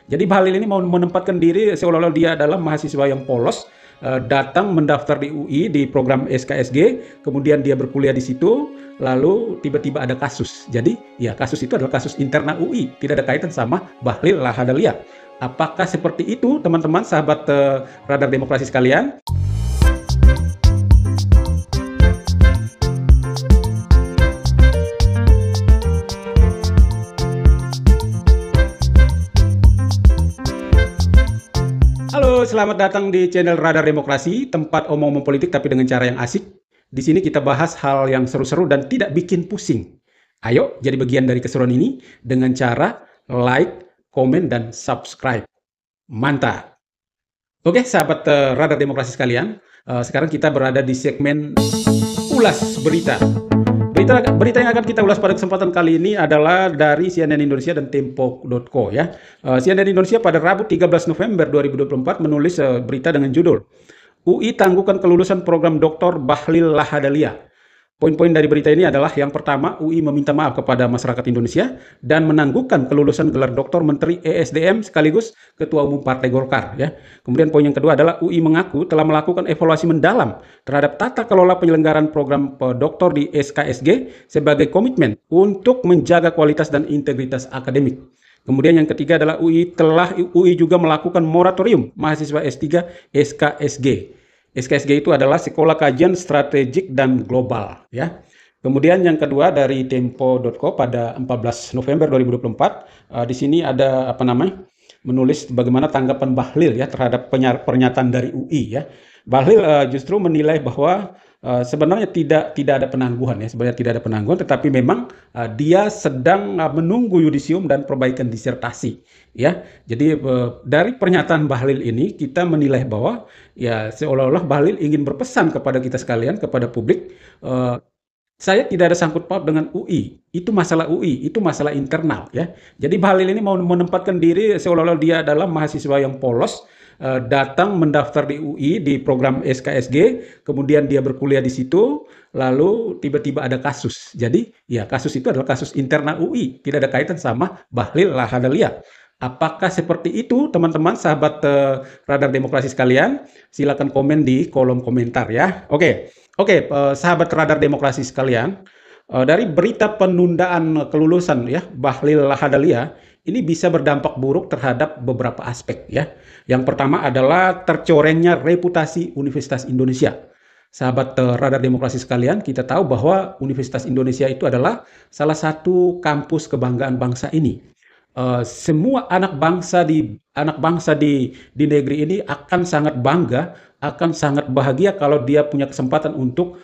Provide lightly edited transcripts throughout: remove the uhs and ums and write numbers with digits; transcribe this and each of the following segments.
Jadi Bahlil ini mau menempatkan diri seolah-olah dia adalah mahasiswa yang polos, datang mendaftar di UI di program SKSG, kemudian dia berkuliah di situ, lalu tiba-tiba ada kasus. Jadi ya kasus itu adalah kasus internal UI, tidak ada kaitan sama Bahlil Lahadalia. Apakah seperti itu teman-teman sahabat Radar Demokrasi sekalian? Halo, selamat datang di channel Radar Demokrasi, tempat omong-omong politik tapi dengan cara yang asik. Di sini kita bahas hal yang seru-seru dan tidak bikin pusing. Ayo, jadi bagian dari keseruan ini dengan cara like, komen, dan subscribe. Mantap! Oke, sahabat Radar Demokrasi sekalian, sekarang kita berada di segmen Ulas Berita. Berita yang akan kita ulas pada kesempatan kali ini adalah dari CNN Indonesia dan Tempo.co ya. CNN Indonesia pada Rabu 13 November 2024 menulis berita dengan judul UI tangguhkan kelulusan program Dr. Bahlil Lahadalia. Poin-poin dari berita ini adalah yang pertama, UI meminta maaf kepada masyarakat Indonesia dan menangguhkan kelulusan gelar doktor Menteri ESDM sekaligus Ketua Umum Partai Golkar. Ya. Kemudian poin yang kedua adalah UI mengaku telah melakukan evaluasi mendalam terhadap tata kelola penyelenggaraan program doktor di SKSG sebagai komitmen untuk menjaga kualitas dan integritas akademik. Kemudian yang ketiga adalah UI juga melakukan moratorium mahasiswa S3 SKSG. SKSG itu adalah Sekolah Kajian Strategik dan Global ya. Kemudian yang kedua dari Tempo.co pada 14 November 2024 di sini ada menulis bagaimana tanggapan Bahlil ya terhadap pernyataan dari UI ya. Bahlil justru menilai bahwa sebenarnya tidak ada penangguhan ya, sebenarnya tidak ada penangguhan, tetapi memang dia sedang menunggu yudisium dan perbaikan disertasi ya. Jadi dari pernyataan Bahlil ini kita menilai bahwa ya seolah-olah Bahlil ingin berpesan kepada kita sekalian, kepada publik, saya tidak ada sangkut paut dengan UI, itu masalah UI, itu masalah internal ya. Jadi Bahlil ini mau menempatkan diri seolah-olah dia adalah mahasiswa yang polos, datang mendaftar di UI di program SKSG, kemudian dia berkuliah di situ, lalu tiba-tiba ada kasus. Jadi ya kasus itu adalah kasus internal UI, tidak ada kaitan sama Bahlil Lahadalia. Apakah seperti itu teman-teman sahabat Radar Demokrasi sekalian? Silakan komen di kolom komentar ya. Oke, sahabat Radar Demokrasi sekalian, dari berita penundaan kelulusan ya Bahlil Lahadalia ini bisa berdampak buruk terhadap beberapa aspek ya. Yang pertama adalah tercorengnya reputasi Universitas Indonesia. Sahabat Radar Demokrasi sekalian, kita tahu bahwa Universitas Indonesia itu adalah salah satu kampus kebanggaan bangsa ini. Semua anak bangsa di negeri ini akan sangat bangga, akan sangat bahagia kalau dia punya kesempatan untuk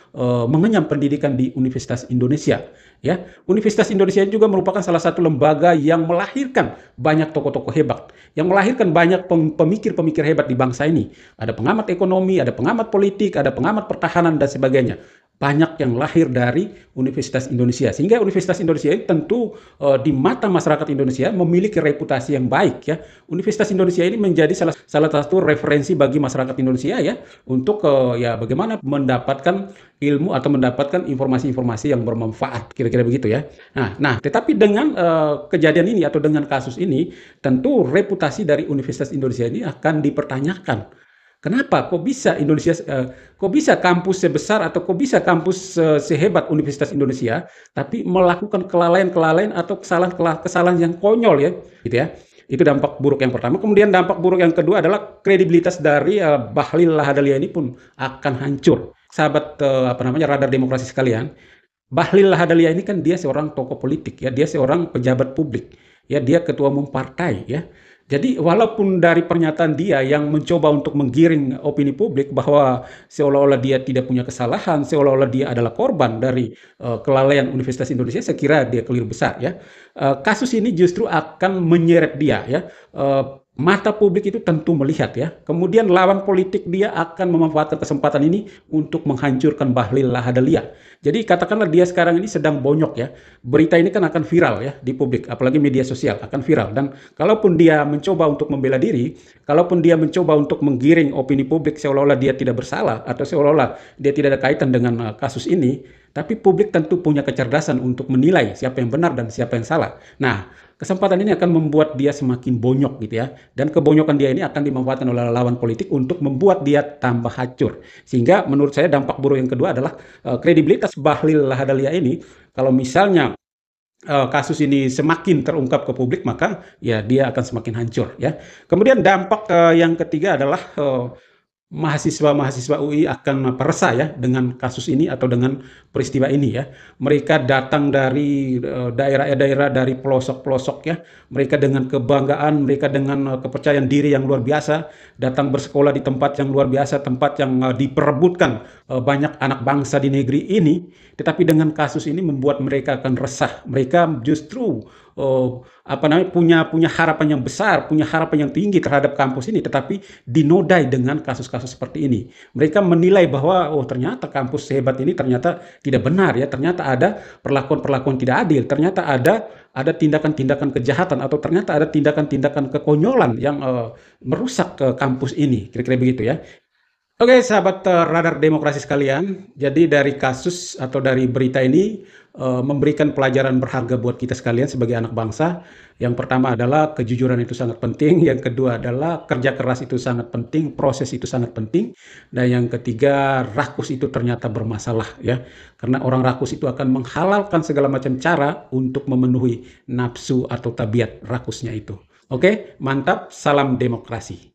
mengenyam pendidikan di Universitas Indonesia. Ya, Universitas Indonesia juga merupakan salah satu lembaga yang melahirkan banyak tokoh-tokoh hebat, yang melahirkan banyak pemikir-pemikir hebat di bangsa ini. Ada pengamat ekonomi, ada pengamat politik, ada pengamat pertahanan dan sebagainya. Banyak yang lahir dari Universitas Indonesia, sehingga Universitas Indonesia ini tentu di mata masyarakat Indonesia memiliki reputasi yang baik ya. Universitas Indonesia ini menjadi salah satu referensi bagi masyarakat Indonesia ya untuk ya bagaimana mendapatkan ilmu atau mendapatkan informasi-informasi yang bermanfaat, kira-kira begitu ya. Nah, tetapi dengan kejadian ini atau dengan kasus ini, tentu reputasi dari Universitas Indonesia ini akan dipertanyakan. Kenapa? Kok bisa kampus sebesar atau kok bisa kampus sehebat Universitas Indonesia tapi melakukan kelalaian-kelalaian atau kesalahan yang konyol ya, gitu ya. Itu dampak buruk yang pertama. Kemudian dampak buruk yang kedua adalah kredibilitas dari Bahlil Lahadalia ini pun akan hancur. Sahabat Radar Demokrasi sekalian, Bahlil Lahadalia ini kan dia seorang tokoh politik ya, dia seorang pejabat publik. Ya, dia ketua umum partai ya. Jadi walaupun dari pernyataan dia yang mencoba untuk menggiring opini publik bahwa seolah-olah dia tidak punya kesalahan, seolah-olah dia adalah korban dari kelalaian Universitas Indonesia, saya kira dia keliru besar ya. Kasus ini justru akan menyeret dia ya. Mata publik itu tentu melihat ya. Kemudian lawan politik dia akan memanfaatkan kesempatan ini untuk menghancurkan Bahlil Lahadalia. Jadi katakanlah dia sekarang ini sedang bonyok ya. Berita ini kan akan viral ya di publik, apalagi media sosial akan viral. Dan kalaupun dia mencoba untuk membela diri, kalaupun dia mencoba untuk menggiring opini publik seolah-olah dia tidak bersalah atau seolah-olah dia tidak ada kaitan dengan kasus ini, Tapi publik tentu punya kecerdasan untuk menilai siapa yang benar dan siapa yang salah. Nah, kesempatan ini akan membuat dia semakin bonyok gitu ya. Dan kebonyokan dia ini akan dimanfaatkan oleh lawan politik untuk membuat dia tambah hancur. Sehingga menurut saya dampak buruk yang kedua adalah kredibilitas Bahlil Lahadalia ini. Kalau misalnya kasus ini semakin terungkap ke publik, maka ya dia akan semakin hancur ya. Kemudian dampak yang ketiga adalah mahasiswa-mahasiswa UI akan resah ya dengan kasus ini atau dengan peristiwa ini ya. Mereka datang dari daerah-daerah, dari pelosok-pelosok ya. Mereka dengan kebanggaan, mereka dengan kepercayaan diri yang luar biasa, datang bersekolah di tempat yang luar biasa, tempat yang diperebutkan banyak anak bangsa di negeri ini. Tetapi dengan kasus ini membuat mereka akan resah. Mereka justru punya harapan yang besar, punya harapan yang tinggi terhadap kampus ini, tetapi dinodai dengan kasus-kasus seperti ini. Mereka menilai bahwa oh ternyata kampus sehebat ini ternyata tidak benar ya, ternyata ada perlakuan-perlakuan tidak adil, ternyata ada tindakan-tindakan kejahatan atau ternyata ada tindakan-tindakan kekonyolan yang merusak kampus ini, kira-kira begitu ya. Oke, sahabat Radar Demokrasi sekalian. Jadi dari kasus atau dari berita ini memberikan pelajaran berharga buat kita sekalian sebagai anak bangsa. Yang pertama adalah kejujuran itu sangat penting. Yang kedua adalah kerja keras itu sangat penting, proses itu sangat penting. Dan yang ketiga, rakus itu ternyata bermasalah ya. Karena orang rakus itu akan menghalalkan segala macam cara untuk memenuhi nafsu atau tabiat rakusnya itu. Oke, mantap. Salam demokrasi.